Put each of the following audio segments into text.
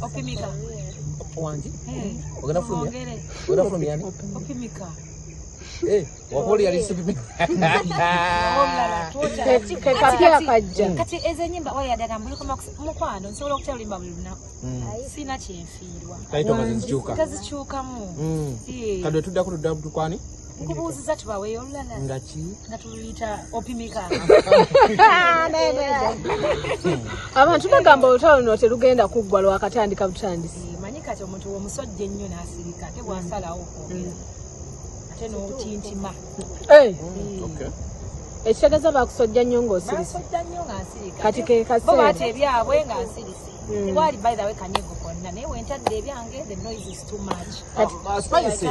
Opimika. Wanji? Ogana from yani? Opimika. Wapoli alisipimika. Kati ezenyimba oyadaga mbuli koma mukwano nsobola okutelimba buli lunaku. Sina kyenfiirwa. Kaito kazichuka. Kazichukamu. Kadwe tudda tukwani? Nkubuuziza tubaweeyo olulala. Ngachi? Nga tuluyita Opimika. Abantu bagamba olutalo luno terugenda kuggwa lwakatandika butandisi. Manyi kati omuntu omusojja ennyo n'asirika ate bw'asalawo okwogera. Ate n'otintima. Okay. Ekitegeeza bakusojja nnyo ng'osirise. Basojja nnyo ng'asirika. Kati ke kaseera. Bo bati ebyabwe ng'asirise. Tewali by the way kanyego konna naye wentadde ebyange the noise is too much. Spicy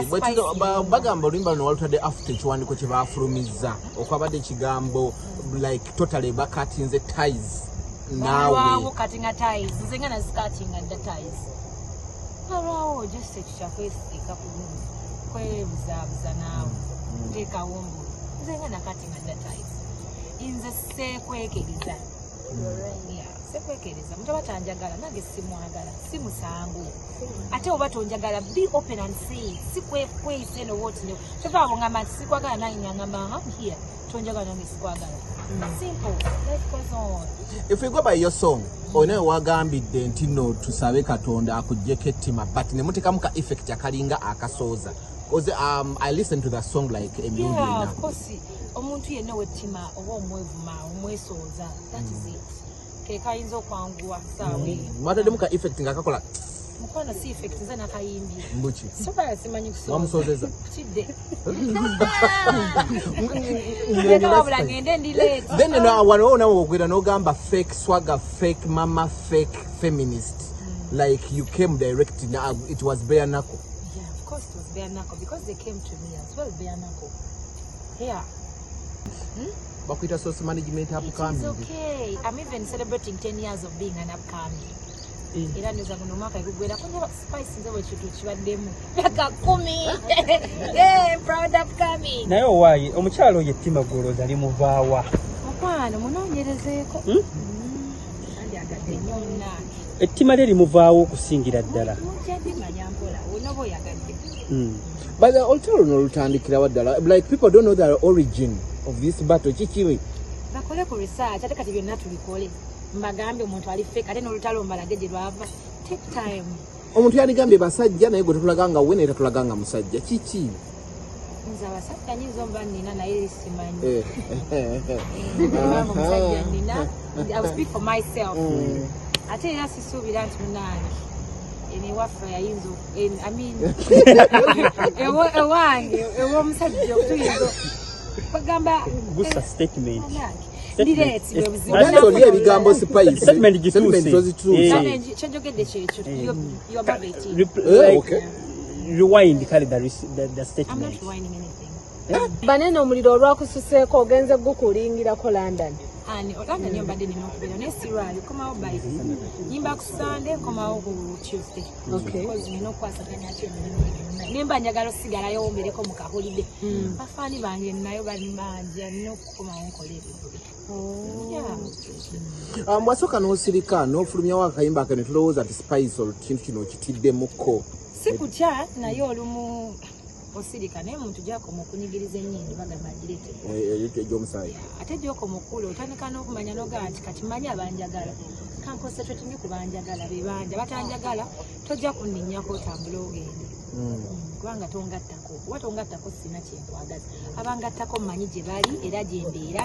bagamba olimba no walutadde after ekiwandiiko kye baafulumizza okwabadde ekigambo like totally bakatinze ties naawe katinga ties nze nga nazikatinga dda ties alwawo just ekyakwesiika kwebuzaabuza naawe nteekawombo nze nga nakatinga dda ties nze seekwekeriza sekwekereza muntu abatanjagala nange simwagala simusangu ate oba tonjagala be open and say sikweyise no what no kyova ngamba sikwagala nange ngamba here tonjagala nange sikwagala simple life goes on. If we go by your song onaye wagambidde nti no tusabe Katonda akujjeko ettima but ne mutekamu ka effect akalinga akasooza because I listened to that song like a million yeah, of course omuntu yenna wettima oba omwevuma omwesooza that is it kayinza okwanguwa saawe mwataddemu ka effect nga kakola mukwano si effect nze nakayimbi mbuki soba simanyi kusooza wamusoozeza kidde ndeka wabula ngende ndi late then wano nawe ogwira n'ogamba fake swagger fake mama fake feminist like you came direct it was bare knuckle. Yeah, of course it was bare knuckle because they came to me as well bare knuckle. Yeah. Bakuita source management upcoming. It's okay. I'm even celebrating 10 years of being an upcoming. Era nyoza kuno mwaka igugwera kunyo spice nze wechitu chibaddemu yaka 10. Yeah, proud upcoming. Naye owaye omukyalo ye Ttima Goloza ali muvaawa. Mukwano munoonyerezeeko. Andi agadde nyonna. Ettima lye limuvaawo okusingira ddala. Mujjadde manyampola onobo yagadde. But the olutalo nolutandikira waddala like people don't know the origin of this battle chichiwe. Bakole ku research ate kati byonna tulikole. Mbagambe omuntu ali fake ate n'olutalo mbalage lwava take time. Omuntu yaligambye basajja naye gwe tetulaganga wene tetulaganga musajja kiki? Nze abasajja nyizo mba nina naye simanyi. Musajja nina I will speak for myself. Ate era sisuubira nti munange ene waffe yayinza I mean ewange omusajja okutuyinza bagamba gusa statement. Oli ebigambo spice statement gituuse kyojogedde kyekyo you are babating. Okay. Rewind kale the statement. I'm not rewinding anything. Banene omuliro olwakususeeko ogenze gukulingirako London. Ani London niyo mbadde nina okubira naye sirwayo komawo by nyimba ku Sunday komawo ku Tuesday. Okay. Because nina okwasaganya ate nimba njagala osigalayo wombereko mu kahulidde bafaani bange nayo bali manja nina okukomawo nkolere. Mwasooka n'osirika n'ofulumyawo akayimba ake ne tulowooza nti spice olukintu kino okitiddemukko. Si kutya naye olumu osirika naye muntu gyakoma okunyigiriza ennyindo bagamba girete egy'omusaayi ate gyokoma okula otandika n'okumanya n'ogamba nti kati manyi abanjagala kanconcentrate nnyo ku banjagala be banja batanjagala tojja kunninnyako otambula ogende kubanga tongattako kuba tongattako sina kyenkwagaza abangattako mmanyi gye bali era gye mbeera